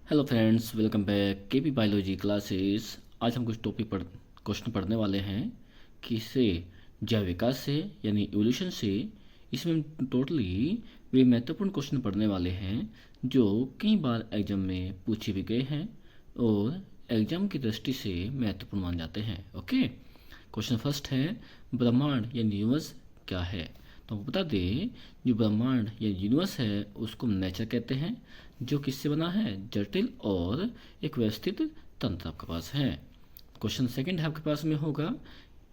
Hello friends, welcome back KP biology classes. आज हम कुछ क्वेश्चन पढ़ने वाले हैं किससे, जैव विकास से यानी इवोल्यूशन से। इसमें हम टोटली वे महत्वपूर्ण क्वेश्चन पढ़ने वाले हैं जो कई बार एग्जाम में पूछे भी गए हैं और एग्जाम की दृष्टि से महत्वपूर्ण मान जाते हैं। ओके, क्वेश्चन फर्स्ट है, ब्रह्मांड यानी यूनिवर्स क्या है। तो आपको बता दें, जो ब्रह्मांड या यूनिवर्स है उसको नेचर कहते हैं, जो किससे बना है, जटिल और एक व्यवस्थित तंत्र आपके पास है। क्वेश्चन सेकंड है आपके पास में होगा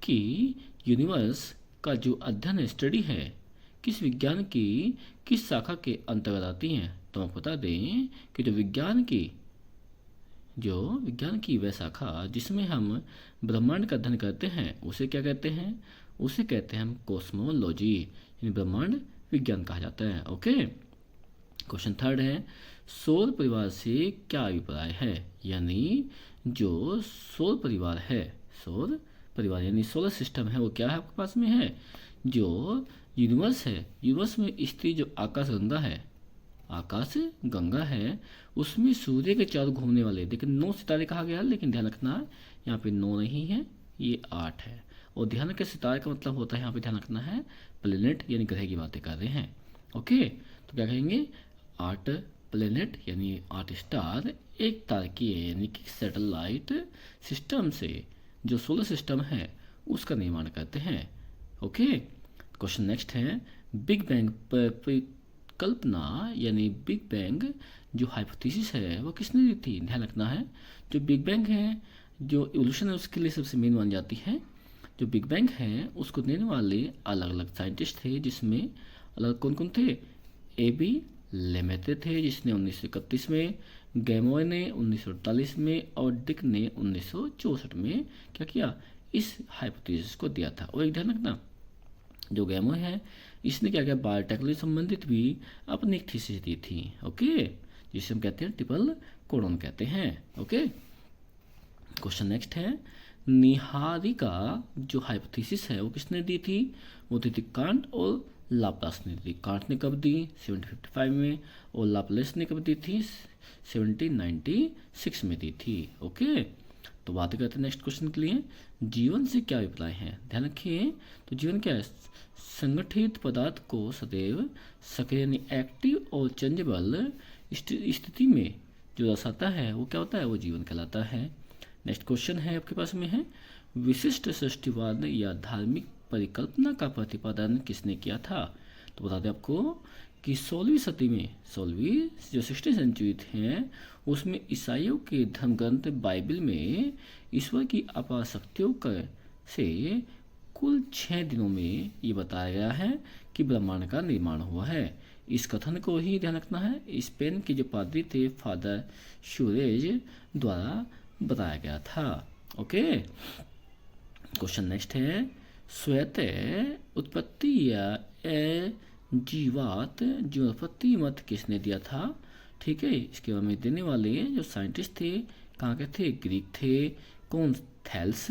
कि यूनिवर्स का जो अध्ययन स्टडी है किस विज्ञान की किस शाखा के अंतर्गत आती हैं। तो आपको बता दें कि जो विज्ञान की वह शाखा जिसमें हम ब्रह्मांड का अध्ययन करते हैं उसे क्या कहते हैं, उसे कहते हैं हम कॉस्मोलॉजी, यानी ब्रह्मांड विज्ञान कहा जाता है। ओके, क्वेश्चन थर्ड है, सौर परिवार से क्या अभिप्राय है। यानी जो सौर परिवार है, सौर परिवार यानी सोलर सिस्टम है, वो क्या है आपके पास में है, जो यूनिवर्स है, यूनिवर्स में स्थित जो आकाश गंगा है उसमें सूर्य के चारों घूमने वाले, देखिए 9 सितारे कहा गया है, लेकिन ध्यान रखना यहाँ पे 9 नहीं है, ये 8 है। और ध्यान रखें, सितारे का मतलब होता है यहाँ पे ध्यान रखना है प्लेनेट यानी ग्रह की बातें कर रहे हैं। ओके, तो क्या कहेंगे, 8 प्लेनेट यानी 8 स्टार एक तारकीय यानी कि सैटेलाइट सिस्टम से जो सोलर सिस्टम है उसका निर्माण करते हैं। ओके, क्वेश्चन नेक्स्ट है, बिग बैंग कल्पना यानी बिग बैंग जो हाइपोथेसिस है वो किसने दी थी। ध्यान रखना है, जो बिग बैंग है, जो इवोल्यूशन है उसके लिए सबसे मेन मानी जाती है। जो बिग बैंग है उसको देने वाले अलग अलग साइंटिस्ट थे, जिसमें अलग कौन कौन थे, ए बी लेमेत्रे थे जिसने 1931 में, गैमोय ने 1948 में और डिक ने 1964 में क्या किया, इस हाइपोथेसिस को दिया था। और एक ध्यान रखना, जो गैमो है इसने क्या किया, बायोटेक्नोलॉजी संबंधित भी अपनी एक थीसिस दी थी। ओके, जिसे हम कहते हैं ट्रिपल कोडन कहते हैं। ओके, क्वेश्चन नेक्स्ट है, निहारिका जो हाइपोथेसिस है वो किसने दी थी, वो दी थी कांट और लाप्लास ने दी। कांट ने कब दी, 1755 में, और लाप्लास ने कब दी थी, 1796 में दी थी। ओके, तो बात करते हैं नेक्स्ट क्वेश्चन के लिए, जीवन से क्या अभिप्राय है। ध्यान रखिए, तो जीवन क्या है, संगठित पदार्थ को सदैव सक्रिय यानी एक्टिव और चेंजेबल स्थिति में जो दर्शाता है वो क्या होता है, वो जीवन कहलाता है। नेक्स्ट क्वेश्चन है आपके पास में है, विशिष्ट सृष्टिवाद या धार्मिक परिकल्पना का प्रतिपादन किसने किया था। तो बता दें आपको कि 16वीं सदी में, 16वीं जो 16th सेंचुरी है उसमें ईसाइयों के धर्म ग्रंथ बाइबल में ईश्वर की अपार शक्तियों से कुल 6 दिनों में ये बताया गया है कि ब्रह्मांड का निर्माण हुआ है। इस कथन को ही ध्यान रखना है, स्पेन के जो पादरी थे फादर शूरेज द्वारा बताया गया था। ओके, क्वेश्चन नेक्स्ट है, स्वयं उत्पत्ति या जीवात जीवोत्पत्ति मत किसने दिया था। ठीक है, इसके बारे में देने वाले जो साइंटिस्ट थे कहाँ के थे, ग्रीक थे। कौन, थैल्स,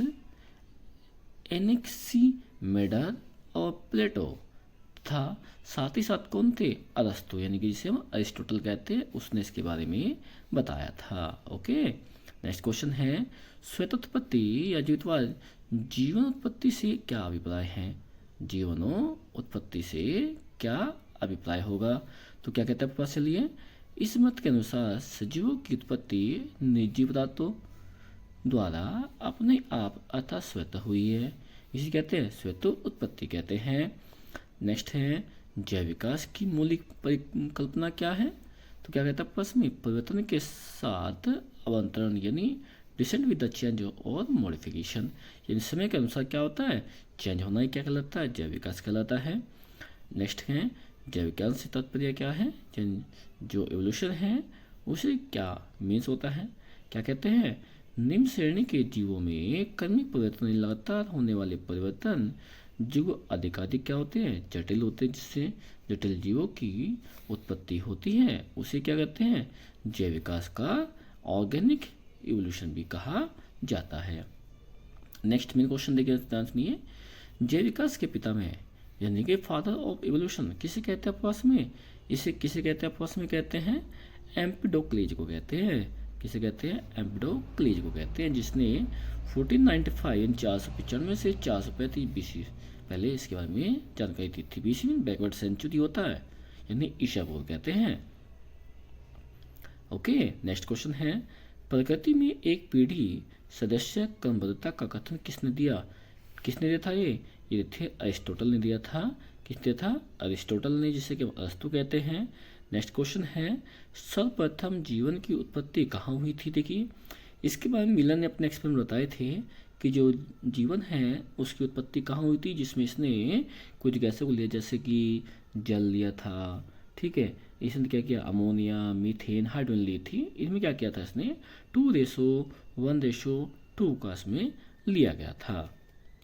एनेक्सीमेडर और प्लेटो था। साथ ही साथ कौन थे, अरस्तु, यानी कि जिसे हम अरिस्टोटल कहते हैं, उसने इसके बारे में बताया था। ओके, नेक्स्ट क्वेश्चन है, स्वतोत्पत्ति या जीवत्वाद जीवन उत्पत्ति से क्या अभिप्राय है। जीवनों उत्पत्ति से क्या अभिप्राय होगा। तो क्या कहते हैं पास, चलिए, इस मत के अनुसार सजीवों की उत्पत्ति निर्जीव पदार्थों द्वारा अपने आप अर्थात स्वतः हुई है, इसे कहते हैं स्वतः उत्पत्ति कहते हैं। नेक्स्ट है, जैव विकास की मौलिक परिकल्पना क्या है। तो क्या कहता है आपस में, परिवर्तन के साथ अवतरण यानी डिसेंट विद द चेंज और मॉडिफिकेशन, यानी समय के अनुसार क्या होता है, चेंज होना ही क्या कहलाता है, जैव विकास कहलाता है। नेक्स्ट है, जैव विज्ञान से तात्पर्य क्या है, जो एवोल्यूशन है उसे क्या मीन्स होता है। क्या कहते हैं, निम्न श्रेणी के जीवों में क्रमिक परिवर्तन लगातार होने वाले परिवर्तन जीव अधिकाधिक क्या होते हैं, जटिल होते हैं, जिससे जटिल जीवों की उत्पत्ति होती है उसे क्या कहते हैं, जैव विकास का ऑर्गेनिक इवोल्यूशन भी कहा जाता है। नेक्स्ट मेन क्वेश्चन देखिए, ध्यान सुनिए, जैव विकास के पिता में यानी कि फादर ऑफ इवोल्यूशन किसे कहते हैं आपस में, इसे किसे कहते हैं आपस में, कहते हैं एम्पिडोक्लेज को कहते हैं। किसे कहते हैं? एम्पिडोक्लेज को कहते हैं, जिसने 1495 यानी 495 से 435 BC पहले इसके बारे में जानकारी दी थी। BC में बैकवर्ड सेंचुरी होता है, यानी ईसा पूर्व कहते हैं। ओके, नेक्स्ट क्वेश्चन है, प्रकृति में एक पीढ़ी सदस्य क्रमबद्धता का कथन किसने दिया? किसने दिया था? ये थे अरिस्टोटल ने दिया था। किसने दिया था? अरिस्टोटल ने, जिसे कि अरस्तु कहते हैं। नेक्स्ट क्वेश्चन है, सर्वप्रथम जीवन की उत्पत्ति कहाँ हुई थी? देखिए, इसके बारे में मिलर ने अपने एक्सपेरिमेंट बताए थे कि जो जीवन है उसकी उत्पत्ति कहाँ हुई थी, जिसमें इसने कुछ गैसों को लिया, जैसे कि जल लिया था, ठीक है। इसने क्या किया? अमोनिया, मीथेन, हाइड्रोजन ली थी। इसमें क्या किया था? इसने 2:1:2 का इसमें लिया गया था।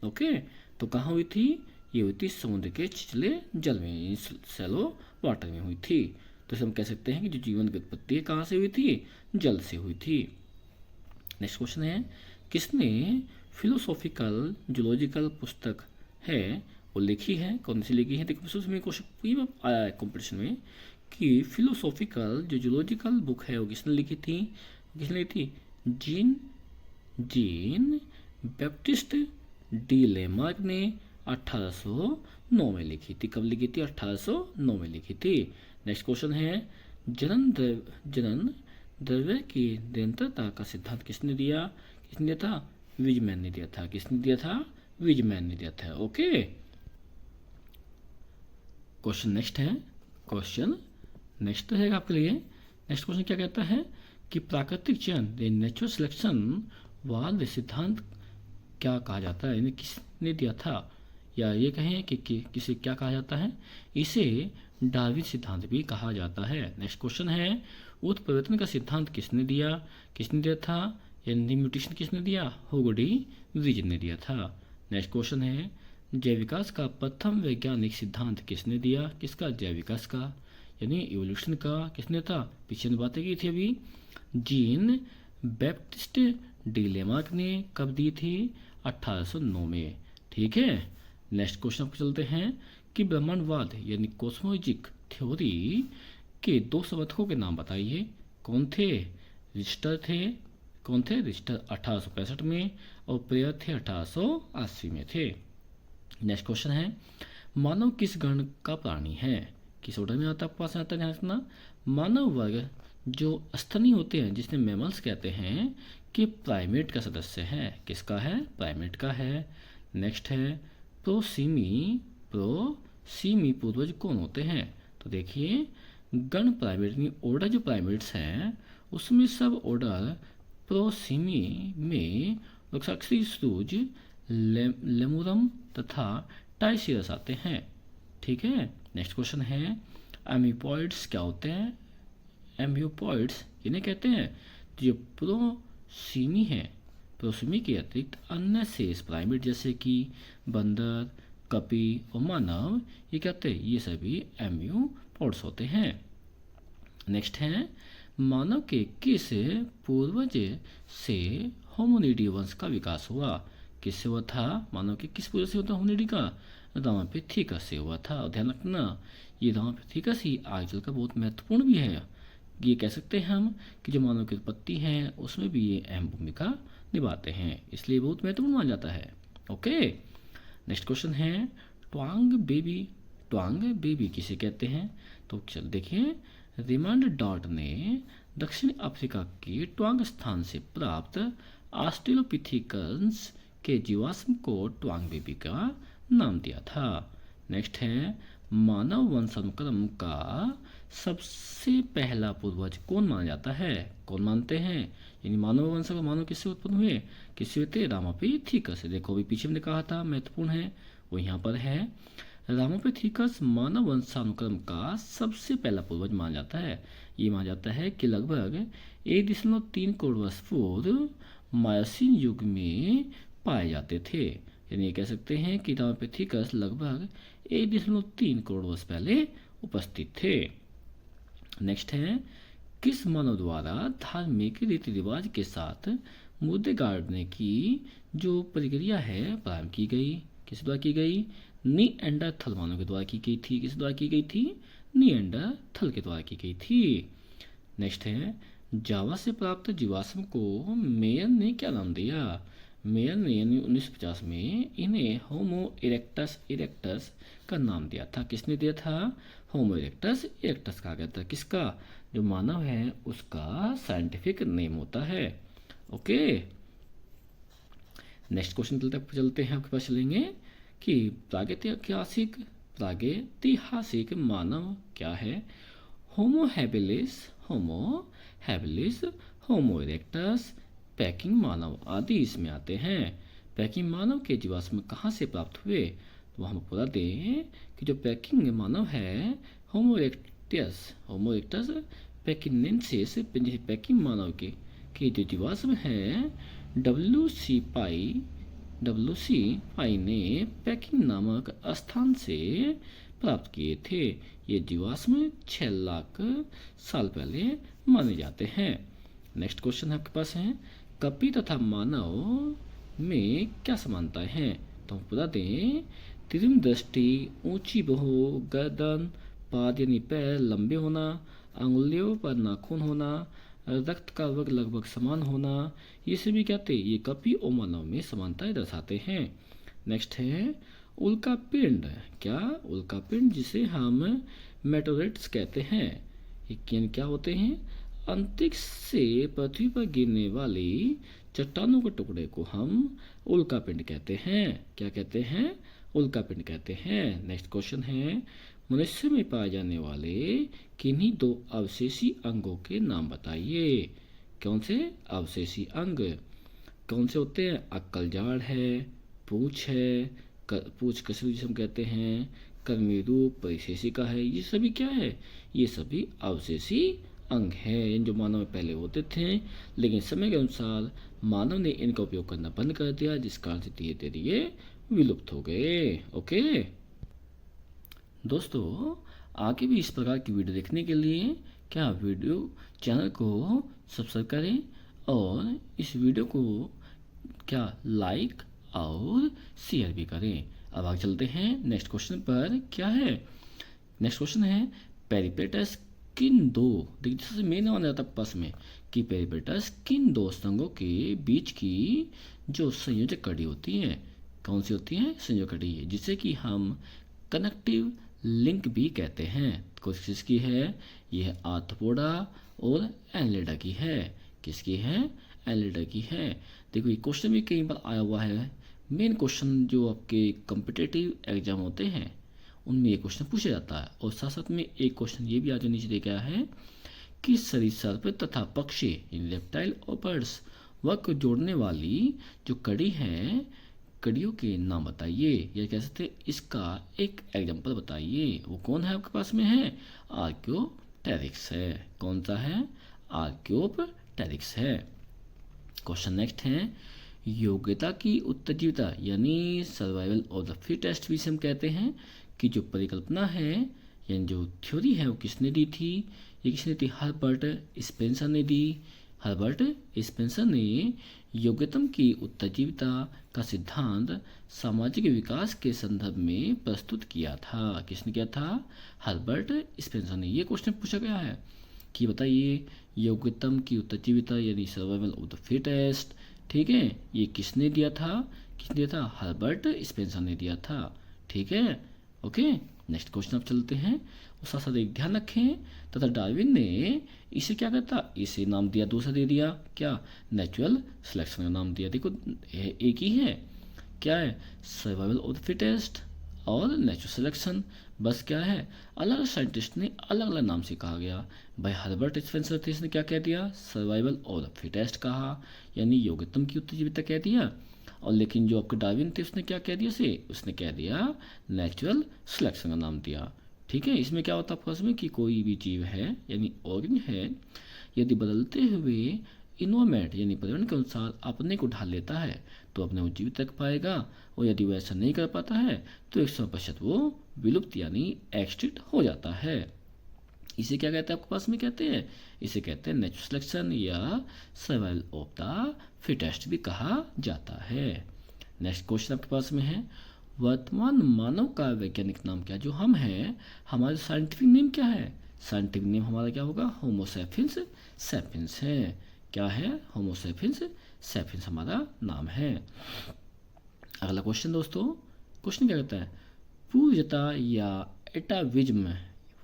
ओके, तो कहाँ हुई थी? ये हुई थी समुद्र के छिछले जल में, शैलो वाटर में हुई थी। तो इसे हम कह सकते हैं कि जो जीवन की उत्पत्ति कहाँ से हुई थी? जल से हुई थी। नेक्स्ट क्वेश्चन है, किसने फिलोसॉफिकल जूलॉजिकल पुस्तक है वो लिखी है? कौन सी लिखी है? देखो उसमें क्वेश्चन आया है कॉम्पिटिशन में कि फिलोसॉफिकल जो जूलॉजिकल बुक है वो किसने लिखी थी? किसने लिखी थी? जीन बैप्टिस्ट डी लेमार्क ने 1809 में लिखी थी। कब लिखी थी? 1809 में लिखी थी। नेक्स्ट क्वेश्चन है, जनन द्रव्य की निरंतरता का सिद्धांत किसने दिया? किसने दिया था? विजमैन ने दिया था। किसने दिया था? विजमैन ने दिया था। ओके, क्वेश्चन नेक्स्ट है, क्वेश्चन नेक्स्ट रहेगा आपके लिए। नेक्स्ट क्वेश्चन क्या कहता है कि प्राकृतिक चयन नेचुरल सिलेक्शन वाद सिद्धांत क्या कहा जाता है? यानी किसने दिया था, या ये कहें कि किसे क्या कहा जाता है? इसे डार्विन सिद्धांत भी कहा जाता है। नेक्स्ट क्वेश्चन है, उत्परिवर्तन का सिद्धांत किसने दिया? किसने दिया था? यानी म्यूटेशन किसने दिया? ह्यूगो डी विजन ने दिया था। नेक्स्ट क्वेश्चन है, जैव विकास का प्रथम वैज्ञानिक सिद्धांत किसने दिया? किसका? जैव विकास का, यानी इवोल्यूशन का। किसने था? पीछे ने बातें की थी अभी। जीन बैप्टिस्ट डी लेमार्क ने कब दी थी? 1809 में। ठीक है, नेक्स्ट क्वेश्चन आपको चलते हैं कि ब्रह्मांडवाद यानी कॉस्मोलॉजिक थ्योरी के 2 समर्थकों के नाम बताइए। कौन थे? रिस्टर थे। कौन थे? रिस्टर 1865 में, और प्रेयर थे 1880 में थे। नेक्स्ट क्वेश्चन है, मानव किस गण का प्राणी है? किस ऑर्डर में आता? आपके पास आता है, ध्यान रखना। मानव वर्ग जो स्तनी होते हैं, जिसने मैमल्स कहते हैं, कि प्राइमेट का सदस्य है। किसका है? प्राइमेट का है। नेक्स्ट है, प्रोसीमी पूर्वज कौन होते हैं? तो देखिए, गण प्राइमेट ऑर्डर जो प्राइमेट्स हैं उसमें सब ऑर्डर प्रोसीमी में लोक्साक्सी श्रूज, लेमुरम तथा टाइसियस आते हैं। ठीक है, नेक्स्ट क्वेश्चन है, एम्यूपॉइड्स क्या होते हैं? एम्यूपॉइड्स इन्हें कहते हैं जो प्रोसीमी है। प्रोसीमी के अतिरिक्त अन्य शेष प्राइमेट जैसे कि बंदर, कपी और मानव, ये कहते हैं ये सभी एम्यूपॉड्स होते हैं। नेक्स्ट है, मानव के किस पूर्वज से होमिनिडी वंश का विकास हुआ? किससे हुआ था? मानव के किस पूर्वज से होता होमिनिडी का? रामापिथिकस से हुआ था। और ध्यान रखना, ये रामापिथिकस ही आगे चलकर बहुत महत्वपूर्ण भी है। ये कह सकते हैं हम कि जो मानव की उत्पत्ति है उसमें भी ये अहम भूमिका निभाते हैं, इसलिए बहुत महत्वपूर्ण माना जाता है। ओके, नेक्स्ट क्वेश्चन है, ट्वांग बेबी किसे कहते हैं? तो चल देखिए, रिमांड डॉट ने दक्षिण अफ्रीका के ट्वांग स्थान से प्राप्त ऑस्ट्रेलोपिथिकस के जीवाश्म को ट्वांग बेबी का नाम दिया था। नेक्स्ट है, मानव वंशानुक्रम का सबसे पहला पूर्वज कौन माना जाता है? कौन मानते हैं? यानी मानव वंश का मानव किससे उत्पन्न हुए? किससे हुए थे? रामापिथिकस से। देखो अभी पीछे मैंने कहा था महत्वपूर्ण है, वो यहाँ पर है। रामापिथिकस मानव वंशानुक्रम का सबसे पहला पूर्वज माना जाता है। ये माना जाता है कि लगभग 1.3 करोड़ वर्ष पूर्व मायासीन युग में पाए जाते थे। यानी कह सकते हैं कि रामापिथिकस लगभग 1.3 करोड़ वर्ष पहले उपस्थित थे। नेक्स्ट है, किस मानव द्वारा धार्मिक रीति रिवाज के साथ मुद्दे गाड़ने की जो प्रक्रिया है प्रारंभ की गई? किस द्वारा की गई? निएंडरथल मानव के द्वारा की गई थी। किस द्वारा की गई थी? निएंडरथल के द्वारा की गई थी। नेक्स्ट है जावा से प्राप्त जीवाश्म को मेयर ने क्या नाम दिया? मेयर ने यानी 1950 में इन्हें होमो इरेक्टस इरेक्टस का नाम दिया था। किसने दिया था? होमो इरेक्टस इरेक्टस कहा गया था। किसका? जो मानव है उसका साइंटिफिक नेम होता है। ओके, नेक्स्ट क्वेश्चन चलते हैं, आपके पास चलेंगे कि प्रागैतिहासिक मानव क्या है? होमो हैबिलिस, होमो इरेक्टस, पैकिंग मानव आदि इसमें आते हैं। पैकिंग मानव के जीवाश्म कहाँ से प्राप्त हुए? तो हम बता दें कि जो पैकिंग मानव है होमो इरेक्टस पैकिनेंसिस, पैकिंग मानव के जो जीवाश्म हैं WC पाई ने पैकिंग नामक स्थान से प्राप्त किए थे। ये जीवाश्म 6 लाख साल पहले माने जाते हैं। नेक्स्ट क्वेश्चन आपके पास है कपि तथा मानव में क्या समानताएं हैं? तो हम बता दें त्रिम दृष्टि, ऊंची बहु, गर्दन, पाद यानी पैर लंबे होना, अंगुलियों पर नाखून होना, रक्त का वर्ग लगभग समान होना, ये सभी क्या थे? ये कपि और मानव में समानताएं दर्शाते हैं। नेक्स्ट है उल्कापिंड। क्या? उल्कापिंड जिसे हम मेटोरेट्स कहते हैं। ये क्या होते हैं? अंतरिक्ष से पृथ्वी पर गिरने वाली चट्टानों के टुकड़े को हम उल्कापिंड कहते हैं। क्या कहते हैं? उल्कापिंड कहते हैं। नेक्स्ट क्वेश्चन है मनुष्य में पाए जाने वाले किन्हीं 2 अवशेषी अंगों के नाम बताइए। कौन से अवशेषी अंग? कौन से होते हैं? अक्कलजाड़ है, पूंछ है, पूंछ कसूर जिसे हम कहते हैं, कर्मी रूप, परिशेषिका है। ये सभी क्या है? ये सभी अवशेषी अंग हैं जो मानव में पहले होते थे, लेकिन समय के अनुसार मानव ने इनका उपयोग करना बंद कर दिया, जिस कारण से धीरे धीरे ये विलुप्त हो गए। ओके दोस्तों, आगे भी इस प्रकार की वीडियो देखने के लिए क्या वीडियो चैनल को सब्सक्राइब करें और इस वीडियो को क्या लाइक और शेयर भी करें। अब आगे चलते हैं नेक्स्ट क्वेश्चन पर। क्या है नेक्स्ट क्वेश्चन? है पेरिपेटस किन 2, देखिए सबसे मेन आने जाता पास में कि पेरिपेटस किन 2 संघों के बीच की जो संयोजक कड़ी होती है, कौन सी होती है? संयोजक कड़ी, जिसे कि हम कनेक्टिव लिंक भी कहते हैं। कोशिश की है यह आर्थ्रोपोडा और एनलेडा की है। किसकी है? एनलेडा की है। देखो ये क्वेश्चन भी कई बार आया हुआ है। मेन क्वेश्चन जो आपके कम्पिटिटिव एग्जाम होते हैं उनमें ये क्वेश्चन पूछा जाता है। और साथ साथ में एक क्वेश्चन ये भी आगे नीचे दिया गया है कि सरीसृप तथा पक्षी रेप्टाइल और बर्ड्स वक्र जोड़ने वाली जो कड़ी है, कड़ियों के नाम बताइए, या कह सकते इसका एक एग्जाम्पल बताइए। वो कौन है आपके पास में? है आर्क्योप्टेरिक्स है। कौन सा है? आर्क्योप्टेरिक्स है। क्वेश्चन नेक्स्ट है योग्यता की उत्तरजीविता यानी सर्वाइवल ऑफ द फिटेस्ट भी हम कहते हैं कि जो परिकल्पना है यानी जो थ्योरी है वो किसने दी थी? ये किसने दी? हर्बर्ट स्पेंसर ने दी। हर्बर्ट स्पेंसर ने योग्यतम की उत्तरजीविता का सिद्धांत सामाजिक विकास के संदर्भ में प्रस्तुत किया था। किसने किया था? हर्बर्ट स्पेंसर ने। ये क्वेश्चन पूछा गया है कि बताइए योग्यतम की उत्तरजीविता यानी सर्वाइवल ऑफ द फिटेस्ट, ठीक है, ये किसने दिया था? किसने दिया था? हर्बर्ट स्पेंसर ने दिया था। ठीक है, ओके। नेक्स्ट क्वेश्चन अब चलते हैं और साथ साथ एक ध्यान रखें तथा डार्विन ने इसे क्या कहता? इसे नाम दिया, दूसरा दे दिया क्या? नेचुरल सिलेक्शन का नाम दिया। देखो एक ही है, क्या है? सर्वाइवल ऑफ द फिटेस्ट और नेचुरल सिलेक्शन। बस क्या है? अलग अलग साइंटिस्ट ने अलग अलग नाम से कहा गया। भाई हर्बर्ट स्पेंसर थे, इसने क्या कह दिया? सर्वाइवल ऑफ द फिटेस्ट कहा, यानी योग्यतम की उत्तरजीविता कह दिया। और लेकिन जो आपके डार्विन थे उसने क्या कह दिया? उसने कह दिया नेचुरल सिलेक्शन का नाम दिया। ठीक है, इसमें क्या होता है आपस में कि कोई भी जीव है यानी ऑर्गन है, यदि बदलते हुए इन्वायरमेंट यानी पर्यावरण के अनुसार अपने को ढाल लेता है तो अपने वो जीवित रख पाएगा, और यदि वो ऐसा नहीं कर पाता है तो 100% वो विलुप्त यानी एक्सटिंक्ट हो जाता है। इसे क्या कहते हैं आपके पास में? कहते हैं इसे कहते हैं नेचुरल सिलेक्शन या सर्वाइवल ऑफ द फिटेस्ट भी कहा जाता है। नेक्स्ट क्वेश्चन आपके पास में है वर्तमान मानव का वैज्ञानिक नाम क्या? जो हम हैं हमारे साइंटिफिक नेम क्या है? साइंटिफिक नेम हमारा क्या होगा, होमो सैपियंस सैपियंस है। क्या है, होमो सैपियंस सैपियंस हमारा नाम है। अगला क्वेश्चन दोस्तों, क्वेश्चन क्या कहता है, पूर्वजता या एटाविज्म,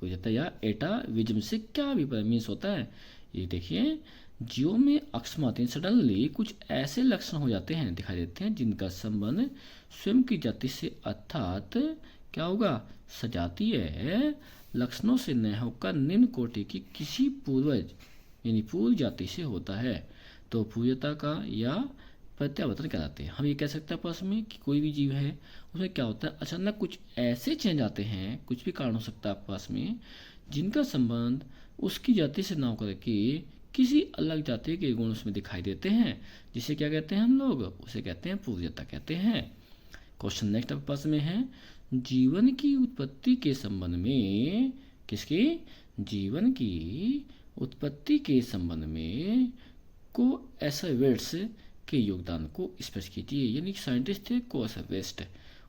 पूर्वजता या एटाविज्म से क्या अभिप्राय मीन्स होता है। ये देखिए, जीवों में अकस्मात सडनली कुछ ऐसे लक्षण हो जाते हैं, दिखाई देते हैं, जिनका संबंध स्वयं की जाति से अर्थात क्या होगा, सजातीय लक्षणों से न होकर निम्न कोटि की किसी पूर्वज यानी पूर्व जाति से होता है। तो पूर्वजता का या प्रत्यावर्तन कहलाते हैं। हम ये कह सकते हैं आपस में कि कोई भी जीव है उसमें क्या होता है, अचानक कुछ ऐसे चेंज आते हैं, कुछ भी कारण हो सकता है आपस में, जिनका संबंध उसकी जाति से ना होकर के किसी अलग जाति के गुण उसमें दिखाई देते हैं, जिसे क्या कहते हैं हम लोग, उसे कहते हैं पूर्वजता कहते हैं। क्वेश्चन नेक्स्ट आपके पास में है, जीवन की उत्पत्ति के संबंध में, किसके, जीवन की उत्पत्ति के संबंध में को एसवेट्स के योगदान को स्पष्ट कीजिए। यानी साइंटिस्ट थे को एसवेस्ट,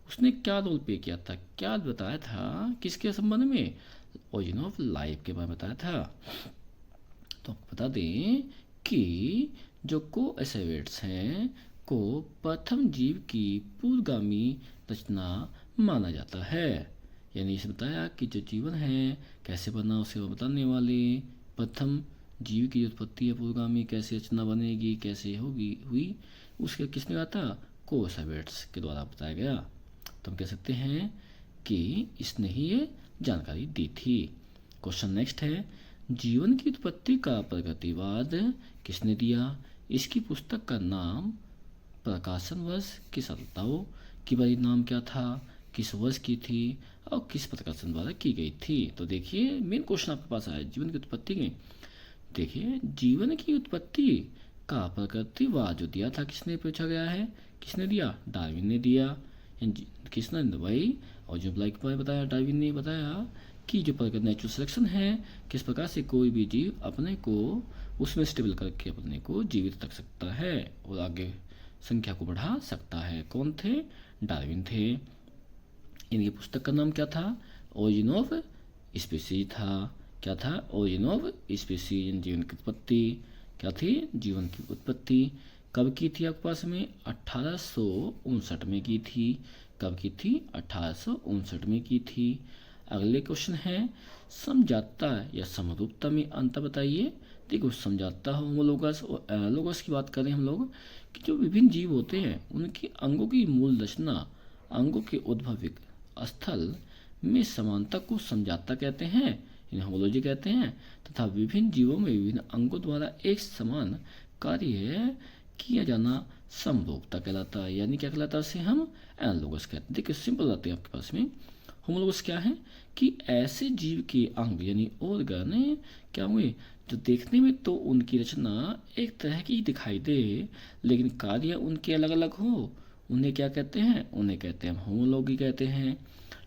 उसने क्या रोल प्ले किया था, क्या बताया था, किसके संबंध में, ओरिजिन ऑफ लाइफ के बारे में बताया था। तो आपको बता दें कि जो को एसवेट्स हैं को प्रथम जीव की पूर्वगामी रचना माना जाता है। यानी इसे बताया कि जो जीवन है कैसे बना उसे वो बताने वाले, प्रथम जीव की उत्पत्ति है पूर्वगामी, कैसे रचना बनेगी, कैसे होगी हुई, उसके किसने कहा था, को एसवेट्स के द्वारा बताया गया। तो हम कह सकते हैं कि इसने ही ये जानकारी दी थी। क्वेश्चन नेक्स्ट है, जीवन की उत्पत्ति का प्रगतिवाद किसने दिया। इसकी पुस्तक का नाम प्रकाशन वर्ष किस बताओ कि भाई नाम क्या था, किस वर्ष की थी और किस प्रकाशन द्वारा की गई थी। तो देखिए मेन क्वेश्चन आपके पास आया जीवन की उत्पत्ति के। देखिए जीवन की उत्पत्ति का प्रगतिवाद जो दिया था किसने पूछा गया है, किसने दिया, डार्विन ने दिया। किसने भाई, और जो ब्लैक बॉय बताया, डार्विन ने बताया कि जो नेचुरल सिलेक्शन है किस प्रकार से कोई भी जीव अपने को उसमें स्टेबल करके अपने को जीवित रख सकता है और आगे संख्या को बढ़ा सकता है। कौन थे, डार्विन थे। इनकी पुस्तक का नाम क्या था, ओरिजिन ऑफ स्पीसीज था। क्या था, ओरिजिन ऑफ स्पीसीज, जीवन की उत्पत्ति क्या थी, जीवन की उत्पत्ति कब की थी आपके पास में, 1859 में की थी। कब की थी, 1859 में की थी। अगले क्वेश्चन है, समजातता या समरूपता में अंतर बताइए। देखो समजातता होमोलोगस और एनालोगस की बात करें हम लोग कि जो विभिन्न जीव होते हैं उनकी अंगों की मूल रचना, अंगों के उद्भविक स्थल में समानता को समजातता कहते हैं, इन्हें होमोलॉजी कहते हैं। तथा विभिन्न जीवों में विभिन्न अंगों द्वारा एक समान कार्य किया जाना समरूपता कहलाता है। यानी क्या कहलाता है, उसे हम एनालोगस कहते हैं। देखिए सिंपल आते हैं आपके पास में। होमोलोगस क्या है कि ऐसे जीव के अंग यानी ऑर्गन क्या हुए जो देखने में तो उनकी रचना एक तरह की दिखाई दे लेकिन कार्य उनके अलग अलग हो, उन्हें क्या कहते हैं, उन्हें कहते हैं होमोलॉगी कहते हैं।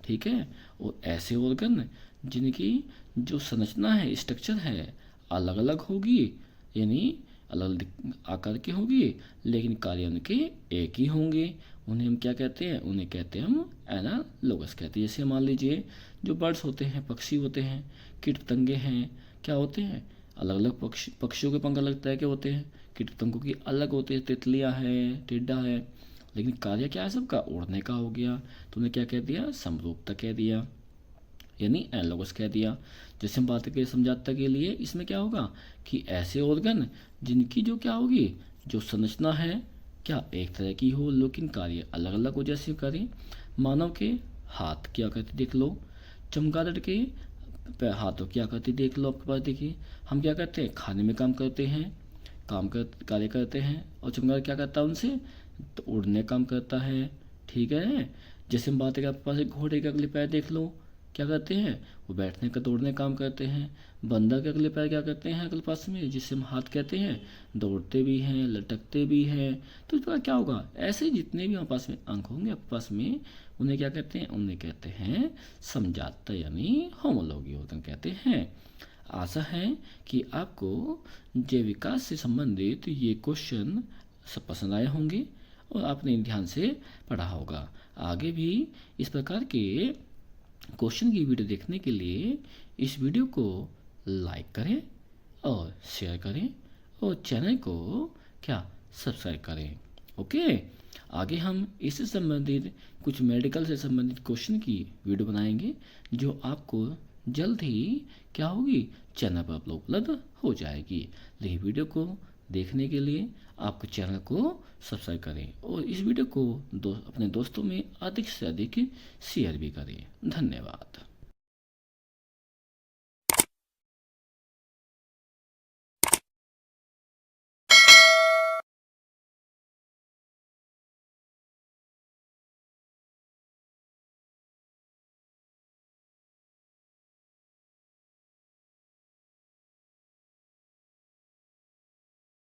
ठीक है, और ऐसे ऑर्गन जिनकी जो संरचना है, स्ट्रक्चर है, अलग अलग होगी, यानी अलग अलग आकार के होगी लेकिन कार्य उनके एक ही होंगे, उन्हें हम क्या कहते हैं, उन्हें कहते हैं हम एनालोगस कहते हैं। जैसे मान लीजिए जो बर्ड्स होते हैं, पक्षी होते हैं, कीट पतंगे हैं, क्या होते हैं, अलग अलग पक्षियों के पंख अलग तरह के होते हैं, कीट पतंगों की अलग होते हैं, तितलियाँ हैं, टिड्डा है, लेकिन कार्य क्या है सबका, उड़ने का हो गया, तो उन्हें क्या कह दिया, समरूपता कह दिया, यानी एनालोगस कह दिया। जैसे हम बात करें समझाता के लिए, इसमें क्या होगा कि ऐसे ऑर्गन जिनकी जो क्या होगी, जो संरचना है क्या एक तरह की हो लेकिन कार्य अलग अलग हो। जैसे करें मानव के हाथ क्या करते देख लो, चमगादड़ के हाथों क्या करते देख लो आपके पास। देखिए हम क्या करते हैं, खाने में काम करते हैं, कार्य करते हैं, और चमगादड़ क्या करता है उनसे, तो उड़ने काम करता है। ठीक है, जैसे हम बात करें आपके पास एक घोड़े के अगले पैर देख लो, क्या करते हैं, वो बैठने का दौड़ने काम करते हैं। बंदर के अगले पैर क्या करते हैं अगले पास में, जिसे हम हाथ कहते हैं, दौड़ते भी हैं, लटकते भी हैं। तो इस प्रकार क्या होगा, ऐसे जितने भी हमारे पास में अंग होंगे आपके पास में, उन्हें क्या कहते हैं, उन्हें कहते हैं समजात यानी होमोलॉगी ऑर्गन कहते हैं। आशा है कि आपको जैव विकास से संबंधित ये क्वेश्चन सब पसंद आए होंगे और आपने ध्यान से पढ़ा होगा। आगे भी इस प्रकार के क्वेश्चन की वीडियो देखने के लिए इस वीडियो को लाइक करें और शेयर करें और चैनल को क्या सब्सक्राइब करें। ओके, आगे हम इससे संबंधित कुछ मेडिकल से संबंधित क्वेश्चन की वीडियो बनाएंगे जो आपको जल्द ही क्या होगी चैनल पर उपलब्ध हो जाएगी। लेकिन वीडियो को देखने के लिए आपको चैनल को सब्सक्राइब करें और इस वीडियो को अपने दोस्तों में अधिक से अधिक शेयर भी करें। धन्यवाद।